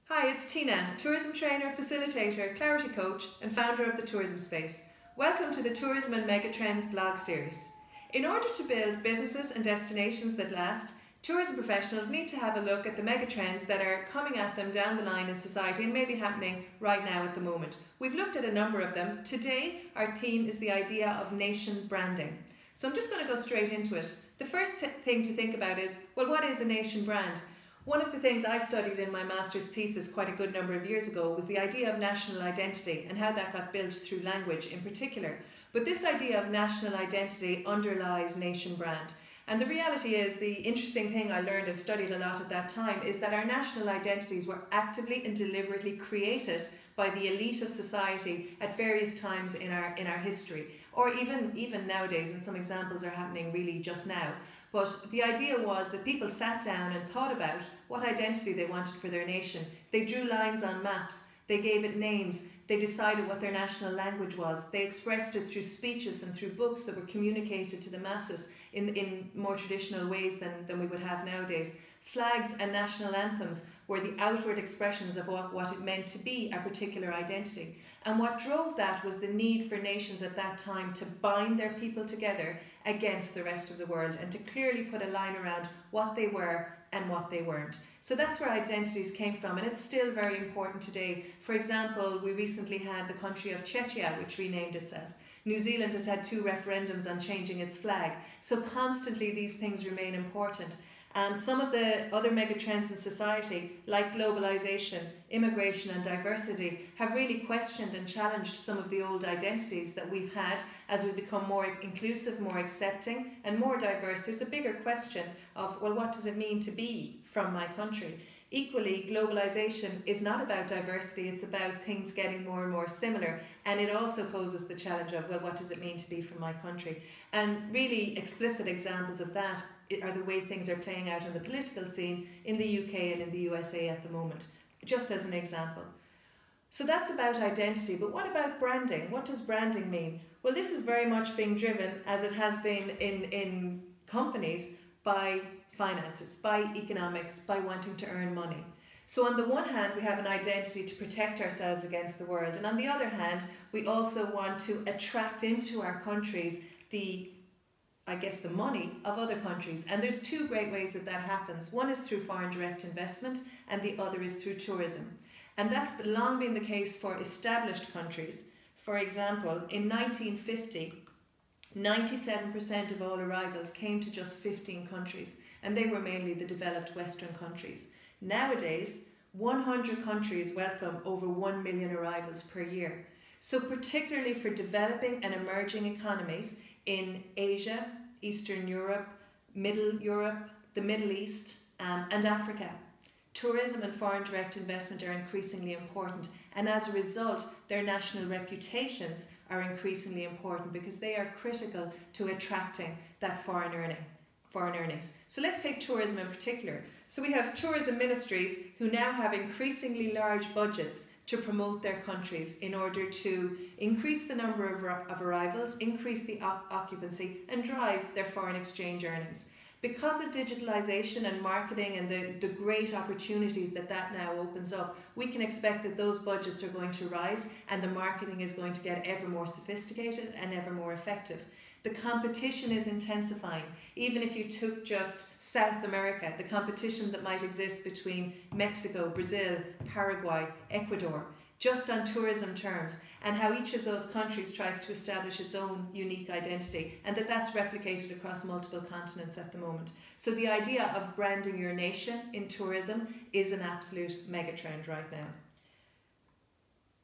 Hi, it's Tina, tourism trainer, facilitator, clarity coach and founder of the Tourism Space. Welcome to the Tourism and Megatrends blog series. In order to build businesses and destinations that last, tourism professionals need to have a look at the megatrends that are coming at them down the line in society and maybe happening right now at the moment. We've looked at a number of them. Today, our theme is the idea of nation branding. So I'm just going to go straight into it. The first thing to think about is, well, what is a nation brand? One of the things I studied in my master's thesis quite a good number of years ago was the idea of national identity and how that got built through language in particular. But this idea of national identity underlies nation brand. And the reality is, the interesting thing I learned and studied a lot at that time is that our national identities were actively and deliberately created by the elite of society at various times in our history, or even nowadays, and some examples are happening really just now. But the idea was that people sat down and thought about what identity they wanted for their nation. They drew lines on maps, they gave it names, they decided what their national language was, they expressed it through speeches and through books that were communicated to the masses in more traditional ways than we would have nowadays. Flags and national anthems were the outward expressions of what it meant to be a particular identity. And what drove that was the need for nations at that time to bind their people together against the rest of the world and to clearly put a line around what they were and what they weren't. So that's where identities came from, and it's still very important today. For example, we recently had the country of Czechia, which renamed itself. New Zealand has had 2 referendums on changing its flag. So constantly these things remain important. And some of the other megatrends in society, like globalization, immigration and diversity, have really questioned and challenged some of the old identities that we've had as we become more inclusive, more accepting and more diverse. There's a bigger question of, well, what does it mean to be from my country? Equally, globalization is not about diversity, it's about things getting more and more similar, and it also poses the challenge of, well, what does it mean to be from my country? And really explicit examples of that are the way things are playing out on the political scene in the UK and in the USA at the moment, just as an example. So that's about identity, but what about branding? What does branding mean? Well, this is very much being driven, as it has been in companies, by finances, by economics, by wanting to earn money. So on the one hand, we have an identity to protect ourselves against the world, and on the other hand, we also want to attract into our countries the money of other countries. And there's 2 great ways that happens. One is through foreign direct investment, and the other is through tourism. And that's long been the case for established countries. For example, in 1950, 97% of all arrivals came to just 15 countries, and they were mainly the developed Western countries. Nowadays, 100 countries welcome over 1 million arrivals per year. So particularly for developing and emerging economies in Asia, Eastern Europe, the Middle East and Africa, tourism and foreign direct investment are increasingly important, and as a result their national reputations are increasingly important because they are critical to attracting that foreign earnings. So let's take tourism in particular. So we have tourism ministries who now have increasingly large budgets to promote their countries in order to increase the number of arrivals, increase the occupancy and drive their foreign exchange earnings. Because of digitalization and marketing and the great opportunities that now opens up, we can expect that those budgets are going to rise and the marketing is going to get ever more sophisticated and ever more effective. The competition is intensifying. Even if you took just South America, the competition that might exist between Mexico, Brazil, Paraguay, Ecuador, just on tourism terms, and how each of those countries tries to establish its own unique identity, and that's replicated across multiple continents at the moment. So the idea of branding your nation in tourism is an absolute megatrend right now.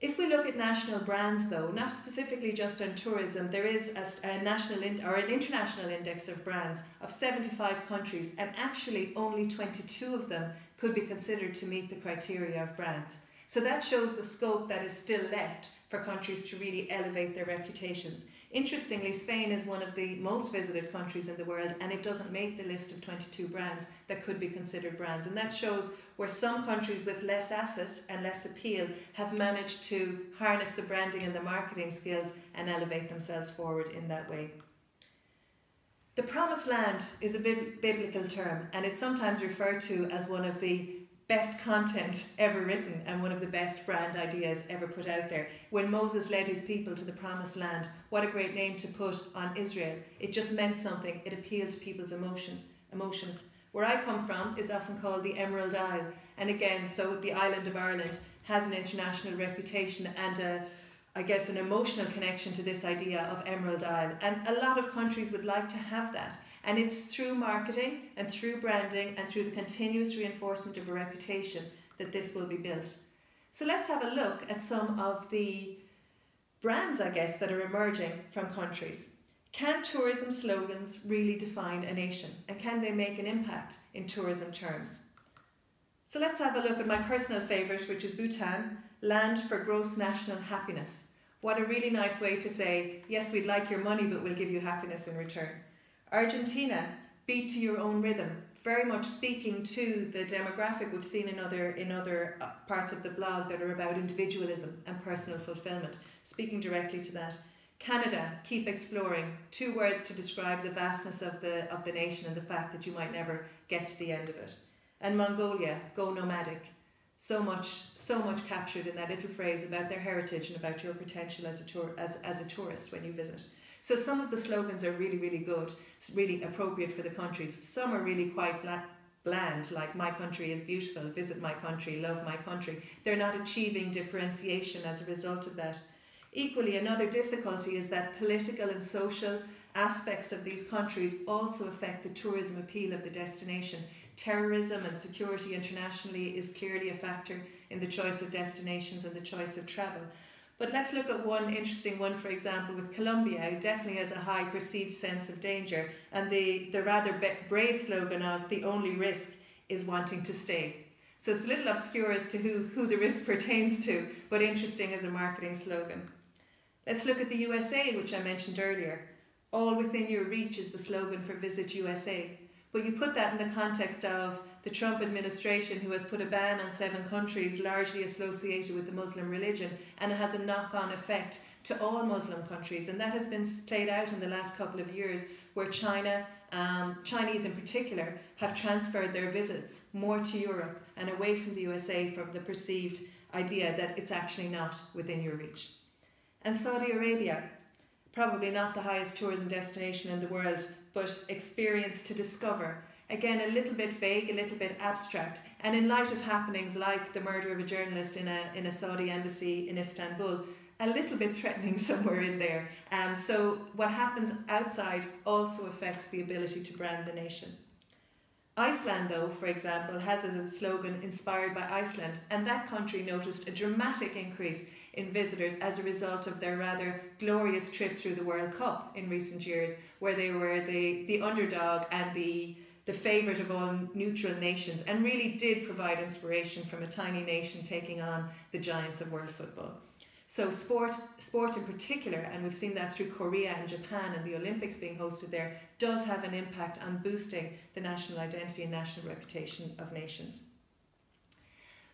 If we look at national brands though, not specifically just on tourism, there is a national or an international index of brands of 75 countries, and actually only 22 of them could be considered to meet the criteria of brand. So that shows the scope that is still left for countries to really elevate their reputations. Interestingly, Spain is one of the most visited countries in the world, and it doesn't make the list of 22 brands that could be considered brands. And that shows where some countries with less asset and less appeal have managed to harness the branding and the marketing skills and elevate themselves forward in that way. The promised land is a biblical term, and it's sometimes referred to as one of the best content ever written and one of the best brand ideas ever put out there. When Moses led his people to the promised land, what a great name to put on Israel. It just meant something. It appealed to people's emotions. Where I come from is often called the Emerald Isle. And again, so the island of Ireland has an international reputation and I guess an emotional connection to this idea of Emerald Isle. And a lot of countries would like to have that. And it's through marketing and through branding and through the continuous reinforcement of a reputation that this will be built. So let's have a look at some of the brands, I guess, that are emerging from countries. Can tourism slogans really define a nation? And can they make an impact in tourism terms? So let's have a look at my personal favourite, which is Bhutan, land for gross national happiness. What a really nice way to say, yes, we'd like your money, but we'll give you happiness in return. Argentina, beat to your own rhythm, very much speaking to the demographic we've seen in other parts of the blog that are about individualism and personal fulfillment, speaking directly to that. Canada, keep exploring, 2 words to describe the vastness of the nation and the fact that you might never get to the end of it. And Mongolia, go nomadic. So much captured in that little phrase about their heritage and about your potential as a tourist when you visit. So some of the slogans are really, really good, really appropriate for the countries. Some are really quite bland, like my country is beautiful, visit my country, love my country. They're not achieving differentiation as a result of that. Equally, another difficulty is that political and social aspects of these countries also affect the tourism appeal of the destination. Terrorism and security internationally is clearly a factor in the choice of destinations and the choice of travel. But let's look at one interesting one, for example, with Colombia, who definitely has a high perceived sense of danger, and the rather brave slogan of the only risk is wanting to stay. So it's a little obscure as to who the risk pertains to, but interesting as a marketing slogan. Let's look at the USA, which I mentioned earlier. All within your reach is the slogan for Visit USA. But you put that in the context of the Trump administration, who has put a ban on 7 countries largely associated with the Muslim religion, and it has a knock-on effect to all Muslim countries. And that has been played out in the last couple of years, where China, Chinese in particular, have transferred their visits more to Europe and away from the USA from the perceived idea that it's actually not within your reach. And Saudi Arabia, probably not the highest tourism destination in the world, but experience to discover. Again, a little bit vague, a little bit abstract. And in light of happenings like the murder of a journalist in a Saudi embassy in Istanbul, a little bit threatening somewhere in there. So what happens outside also affects the ability to brand the nation. Iceland, though, for example, has as a slogan inspired by Iceland, and that country noticed a dramatic increase in visitors as a result of their rather glorious trip through the World Cup in recent years, where they were the underdog and the favourite of all neutral nations, and really did provide inspiration from a tiny nation taking on the giants of world football. So sport in particular, and we've seen that through Korea and Japan and the Olympics being hosted there, does have an impact on boosting the national identity and national reputation of nations.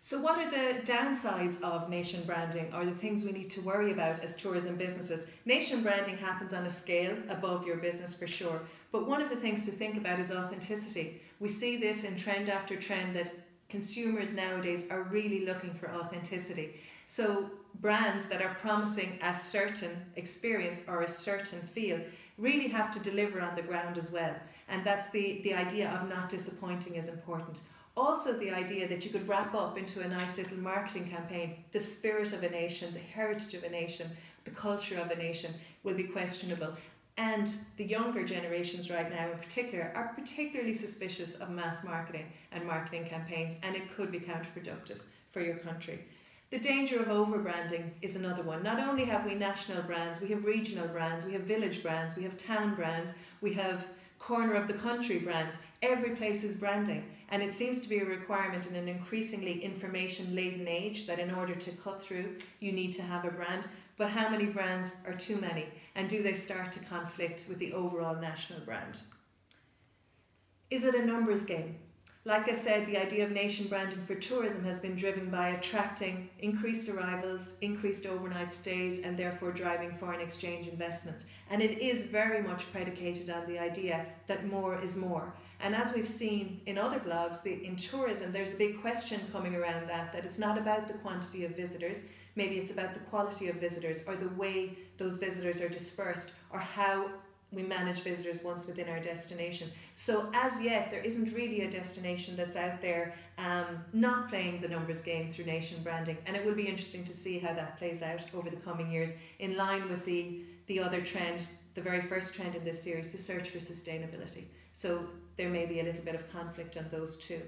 So what are the downsides of nation branding, or the things we need to worry about as tourism businesses? Nation branding happens on a scale above your business for sure, but one of the things to think about is authenticity. We see this in trend after trend that consumers nowadays are really looking for authenticity. So brands that are promising a certain experience or a certain feel really have to deliver on the ground as well. And that's the idea of not disappointing is important. Also the idea that you could wrap up into a nice little marketing campaign the spirit of a nation, the heritage of a nation, the culture of a nation will be questionable. And the younger generations right now in particular are particularly suspicious of mass marketing and marketing campaigns, and it could be counterproductive for your country. The danger of over-branding is another one. Not only have we national brands, we have regional brands, we have village brands, we have town brands, we have corner of the country brands. Every place is branding, and it seems to be a requirement in an increasingly information-laden age that in order to cut through, you need to have a brand. But how many brands are too many, and do they start to conflict with the overall national brand? Is it a numbers game? Like I said, the idea of nation branding for tourism has been driven by attracting increased arrivals, increased overnight stays, and therefore driving foreign exchange investments. And it is very much predicated on the idea that more is more. And as we've seen in other blogs, in tourism, there's a big question coming around that it's not about the quantity of visitors, maybe it's about the quality of visitors, or the way those visitors are dispersed, or how we manage visitors once within our destination. So as yet, there isn't really a destination that's out there not playing the numbers game through nation branding, and it will be interesting to see how that plays out over the coming years, in line with the other trend, the very first trend in this series, the search for sustainability. So there may be a little bit of conflict on those two.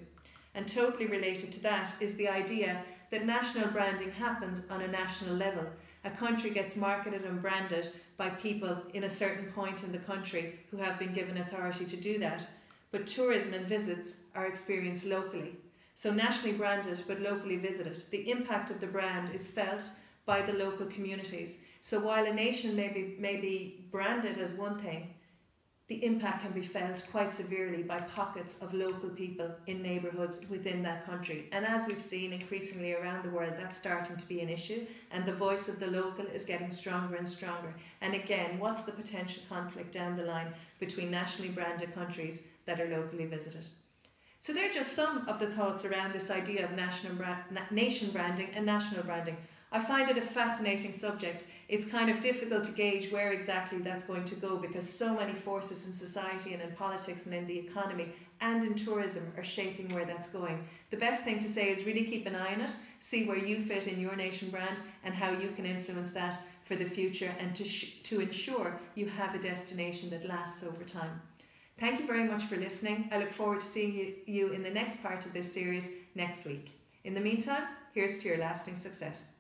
And totally related to that is the idea that national branding happens on a national level. A country gets marketed and branded by people in a certain point in the country who have been given authority to do that. But tourism and visits are experienced locally. So nationally branded but locally visited. The impact of the brand is felt by the local communities. So while a nation may be branded as one thing, the impact can be felt quite severely by pockets of local people in neighbourhoods within that country. And as we've seen increasingly around the world, that's starting to be an issue, and the voice of the local is getting stronger and stronger. And again, what's the potential conflict down the line between nationally branded countries that are locally visited? So they're just some of the thoughts around this idea of nation branding and national branding. I find it a fascinating subject. It's kind of difficult to gauge where exactly that's going to go, because so many forces in society and in politics and in the economy and in tourism are shaping where that's going. The best thing to say is really keep an eye on it, see where you fit in your nation brand and how you can influence that for the future, and to ensure you have a destination that lasts over time. Thank you very much for listening. I look forward to seeing you in the next part of this series next week. In the meantime, here's to your lasting success.